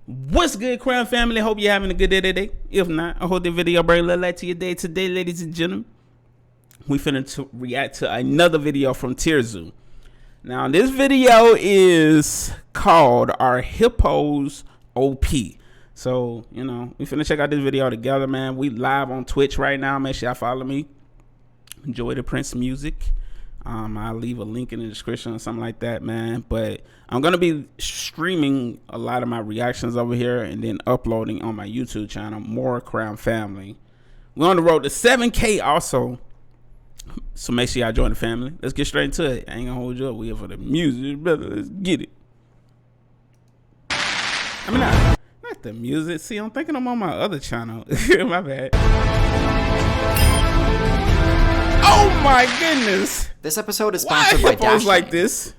What's good, Crown Family? Hope you're having a good day today. If not, I hope the video bring a little light to your day today, ladies and gentlemen. We finna react to another video from TierZoo. Now, this video is called Our Hippos OP. So, we finna check out this video together, man. We live on Twitch right now. Make sure y'all follow me. Enjoy the Prince music. I'll leave a link in the description or something like that, man. But I'm going to be streaming a lot of my reactions over here and then uploading on my YouTube channel, more CrownFamily. We're on the road to 7K also. So make sure y'all join the family. Let's get straight into it. I ain't going to hold you up. We here for the music, brother. Let's get it. I mean, not the music. See, I'm thinking I'm on my other channel. My bad. Oh my goodness! This episode is sponsored by Dashlane. Like this?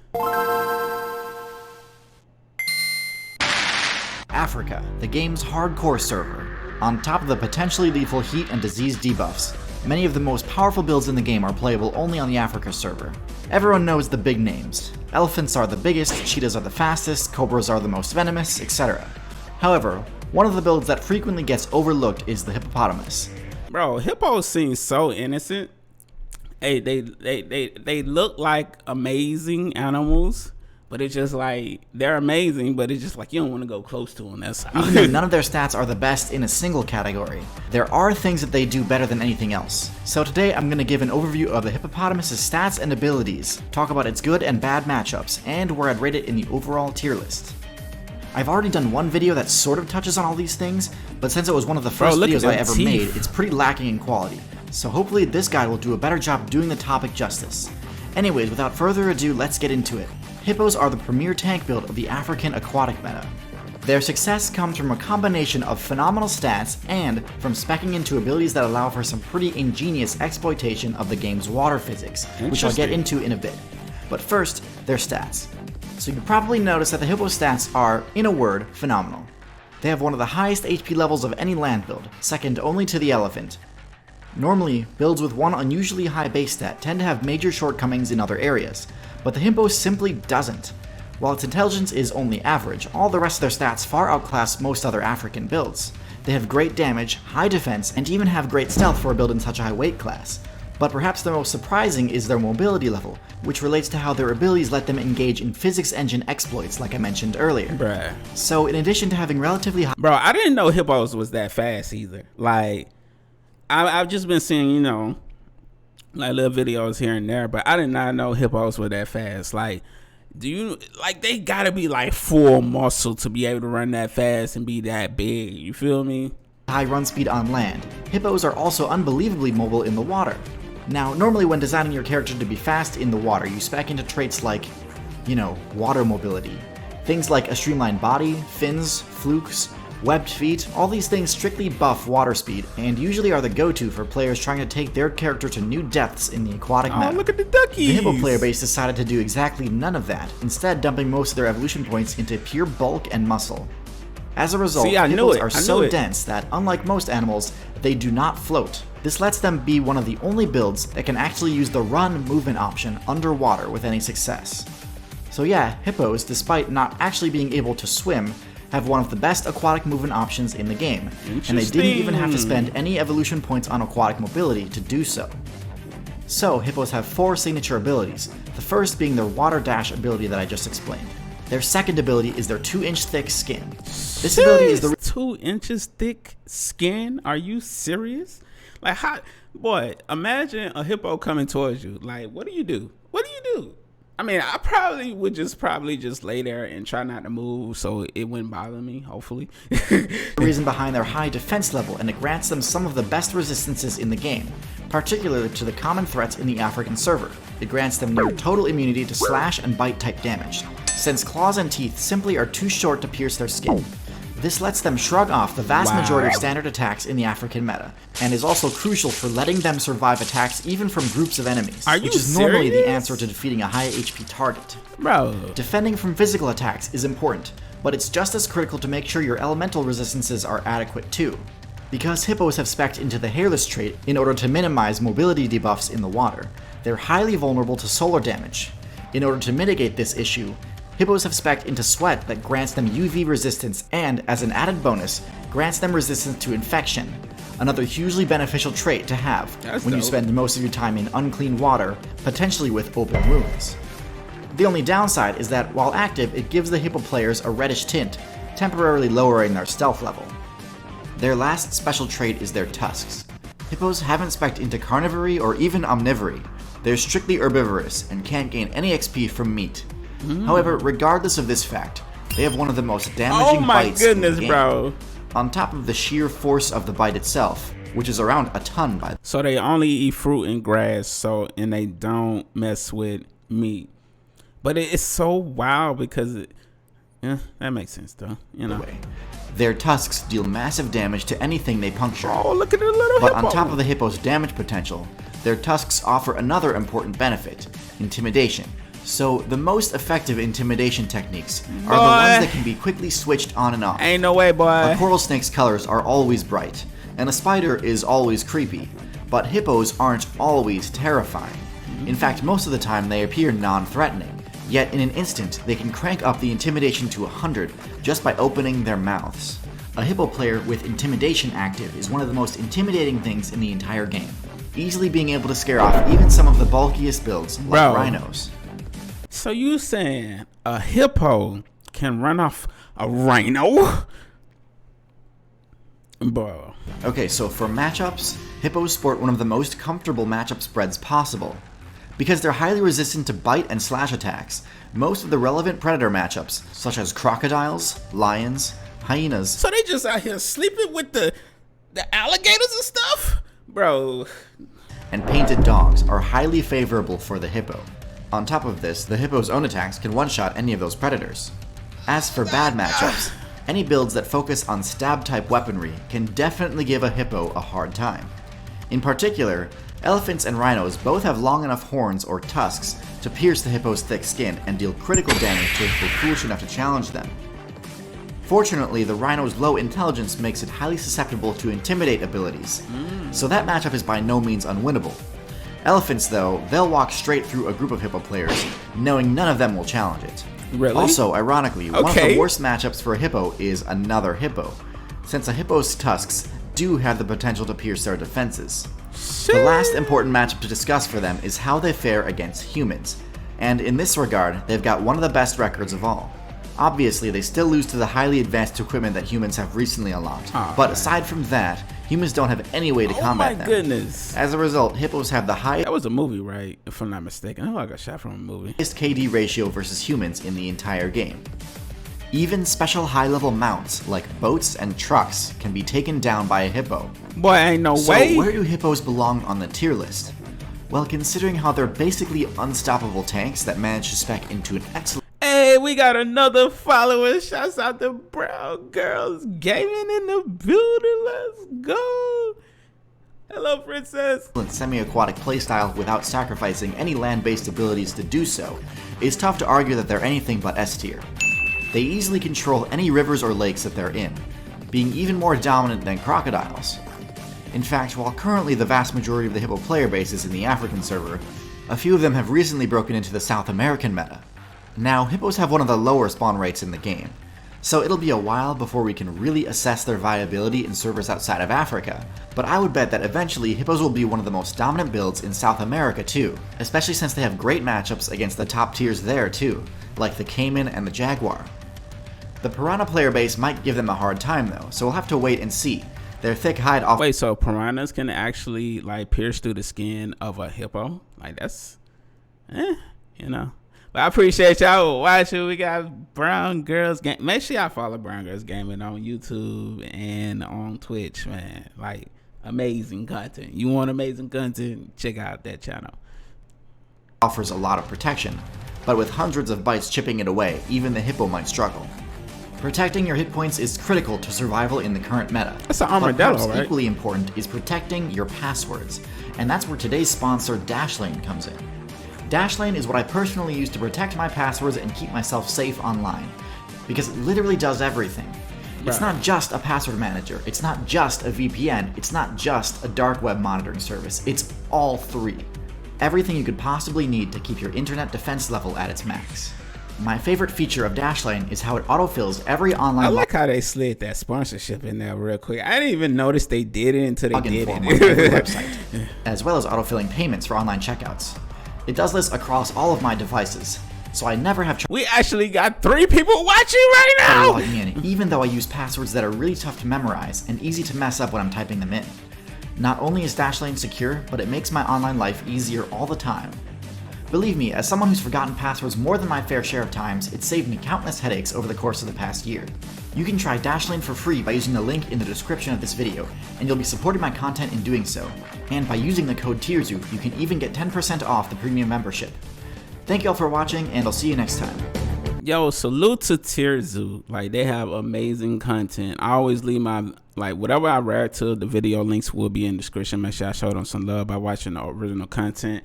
Africa, the game's hardcore server. On top of the potentially lethal heat and disease debuffs, many of the most powerful builds in the game are playable only on the Africa server. Everyone knows the big names. Elephants are the biggest, cheetahs are the fastest, cobras are the most venomous, etc. However, one of the builds that frequently gets overlooked is the hippopotamus. Bro, hippos seem so innocent. Hey, they look like amazing animals, but it's just like they're amazing, but it's just like you don't want to go close to them. That's how. Even though none of their stats are the best in a single category, there are things that they do better than anything else. So today I'm going to give an overview of the hippopotamus's stats and abilities, talk about its good and bad matchups, and where I'd rate it in the overall tier list. I've already done one video that sort of touches on all these things, but since it was one of the first videos I ever made, it's pretty lacking in quality. So hopefully this guide will do a better job doing the topic justice. Anyways, without further ado, let's get into it. Hippos are the premier tank build of the African aquatic meta. Their success comes from a combination of phenomenal stats and from speccing into abilities that allow for some pretty ingenious exploitation of the game's water physics, which I'll get into in a bit. But first, their stats. So you probably noticed that the Hippo stats are, in a word, phenomenal. They have one of the highest HP levels of any land build, second only to the elephant. Normally, builds with one unusually high base stat tend to have major shortcomings in other areas, but the Hippo simply doesn't. While its intelligence is only average, all the rest of their stats far outclass most other African builds. They have great damage, high defense, and even have great stealth for a build in such a high weight class. But perhaps the most surprising is their mobility level, which relates to how their abilities let them engage in physics engine exploits like I mentioned earlier. Bruh. So in addition to having relatively high— Bro, I didn't know hippos was that fast either. Like, I've just been seeing, like little videos here and there, but I did not know hippos were that fast. Like, they gotta be like full muscle to be able to run that fast and be that big. You feel me? High run speed on land. Hippos are also unbelievably mobile in the water. Now, normally when designing your character to be fast in the water, you spec into traits like, water mobility. Things like a streamlined body, fins, flukes, webbed feet, all these things strictly buff water speed, and usually are the go-to for players trying to take their character to new depths in the aquatic meta. Oh, look at the duckies! The Hippo player base decided to do exactly none of that, instead dumping most of their evolution points into pure bulk and muscle. As a result, hippos are so dense that, unlike most animals, they do not float. This lets them be one of the only builds that can actually use the run movement option underwater with any success. So yeah, hippos, despite not actually being able to swim, have one of the best aquatic movement options in the game, and they didn't even have to spend any evolution points on aquatic mobility to do so. So, hippos have 4 signature abilities, the first being their water dash ability that I just explained. Their second ability is their 2-inch thick skin. This ability is the 2 inches thick skin? Are you serious? Like, how, boy, imagine a hippo coming towards you. Like, what do you do? What do you do? I mean, I probably would just lay there and try not to move so it wouldn't bother me, hopefully. The reason behind their high defense level, and it grants them some of the best resistances in the game, particularly to the common threats in the African server. It grants them near total immunity to slash and bite type damage, since claws and teeth simply are too short to pierce their skin. This lets them shrug off the vast majority of standard attacks in the African meta, and is also crucial for letting them survive attacks even from groups of enemies, which is normally the answer to defeating a high HP target. Bro. Defending from physical attacks is important, but it's just as critical to make sure your elemental resistances are adequate too. Because hippos have specced into the hairless trait in order to minimize mobility debuffs in the water, they're highly vulnerable to solar damage. In order to mitigate this issue, Hippos have spec'd into sweat that grants them UV resistance and, as an added bonus, grants them resistance to infection, another hugely beneficial trait to have when you spend most of your time in unclean water, potentially with open wounds. The only downside is that while active, it gives the Hippo players a reddish tint, temporarily lowering their stealth level. Their last special trait is their tusks. Hippos haven't spec'd into carnivory or even omnivory. They're strictly herbivorous and can't gain any XP from meat. However, regardless of this fact, they have one of the most damaging bites in the game. Bro. On top of the sheer force of the bite itself, which is around a ton by the way. So they only eat fruit and grass, and they don't mess with meat. But it's so wild because that makes sense though, you know. Their tusks deal massive damage to anything they puncture. Oh, look at the little But hippo. on top of the hippo's damage potential, their tusks offer another important benefit, intimidation. So the most effective intimidation techniques are the ones that can be quickly switched on and off. Ain't no way, boy. A coral snake's colors are always bright, and a spider is always creepy, but hippos aren't always terrifying. In fact, most of the time they appear non-threatening, yet in an instant they can crank up the intimidation to 100 just by opening their mouths. A hippo player with intimidation active is one of the most intimidating things in the entire game, easily being able to scare off even some of the bulkiest builds like rhinos. So you saying a hippo can run off a rhino? Bro. Okay, so for matchups, hippos sport one of the most comfortable matchup spreads possible. Because they're highly resistant to bite and slash attacks, most of the relevant predator matchups, such as crocodiles, lions, hyenas... So they just out here sleeping with the alligators and stuff? Bro. ...and painted dogs are highly favorable for the hippo. On top of this, the hippo's own attacks can one-shot any of those predators. As for bad matchups, any builds that focus on stab-type weaponry can definitely give a hippo a hard time. In particular, elephants and rhinos both have long enough horns or tusks to pierce the hippo's thick skin and deal critical damage to if they're foolish enough to challenge them. Fortunately, the rhino's low intelligence makes it highly susceptible to intimidate abilities, so that matchup is by no means unwinnable. Elephants, though, they'll walk straight through a group of hippo players, knowing none of them will challenge it. Really? Also, ironically, one of the worst matchups for a hippo is another hippo, since a hippo's tusks do have the potential to pierce their defenses. The last important matchup to discuss for them is how they fare against humans, and in this regard, they've got one of the best records of all. Obviously, they still lose to the highly advanced equipment that humans have recently unlocked, but aside from that, humans don't have any way to combat them. Oh my goodness. As a result, hippos have the highest... That was a movie, right? If I'm not mistaken. I got shot from a movie. KD ratio versus humans in the entire game. Even special high-level mounts, like boats and trucks, can be taken down by a hippo. Boy, ain't no way. So where do hippos belong on the tier list? Well, considering how they're basically unstoppable tanks that manage to spec into an excellent... Hey, we got another follower. Shouts out to Brown Girls Gaming in the building. Let's go. Hello, princess. Semi-aquatic playstyle without sacrificing any land-based abilities to do so, it's tough to argue that they're anything but S tier. They easily control any rivers or lakes that they're in, being even more dominant than crocodiles. In fact, while currently the vast majority of the hippo player base is in the African server, a few of them have recently broken into the South American meta. Now, hippos have one of the lower spawn rates in the game, so it'll be a while before we can really assess their viability in servers outside of Africa, but I would bet that eventually hippos will be one of the most dominant builds in South America too, especially since they have great matchups against the top tiers there too, like the caiman and the jaguar. The piranha player base might give them a hard time though, so we'll have to wait and see. Their thick hide off- Wait, so piranhas can actually like pierce through the skin of a hippo? Like that's, you know. But I appreciate y'all watching. We got Brown Girls Game. Make sure y'all follow Brown Girls Gaming on YouTube and on Twitch, man. Like amazing content. You want amazing content? Check out that channel. Offers a lot of protection, but with hundreds of bites chipping it away, even the hippo might struggle. Protecting your hit points is critical to survival in the current meta. That's an armadillo, but right? Equally important is protecting your passwords, and that's where today's sponsor Dashlane comes in. Dashlane is what I personally use to protect my passwords and keep myself safe online, because it literally does everything. It's not just a password manager, it's not just a VPN, it's not just a dark web monitoring service, it's all three. Everything you could possibly need to keep your internet defense level at its max. My favorite feature of Dashlane is how it autofills every online I like how they slid that sponsorship in there real quick. I didn't even notice they did it until they did form it. on every website, as well as autofilling payments for online checkouts. It does this across all of my devices, so I never have trouble We actually got 3 people watching right now. logging in, even though I use passwords that are really tough to memorize and easy to mess up when I'm typing them in. Not only is Dashlane secure, but it makes my online life easier all the time. Believe me, as someone who's forgotten passwords more than my fair share of times, it's saved me countless headaches over the course of the past year. You can try Dashlane for free by using the link in the description of this video, and you'll be supporting my content in doing so. And by using the code TierZoo, you can even get 10% off the premium membership. Thank you all for watching, and I'll see you next time. Yo, salute to TierZoo. Like, they have amazing content. I always leave my, like, whatever I read to, the video links will be in the description. Make sure I show them some love by watching the original content.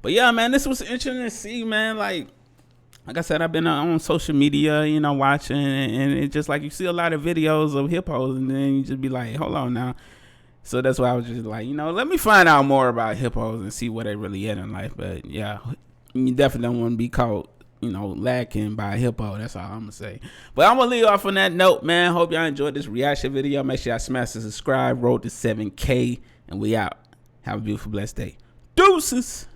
But yeah, man, this was interesting to see, man. Like I said, I've been on social media, you know, watching, and it's just like you see a lot of videos of hippos, and then you just be like, hold on now. So that's why I was just like, you know, let me find out more about hippos and see what they really at in life. But yeah, you definitely don't want to be caught, you know, lacking by a hippo. That's all I'm gonna say. But I'm gonna leave off on that note, man. Hope y'all enjoyed this reaction video. Make sure y'all smash the subscribe, road to 7K, and we out. Have a beautiful, blessed day. Deuces.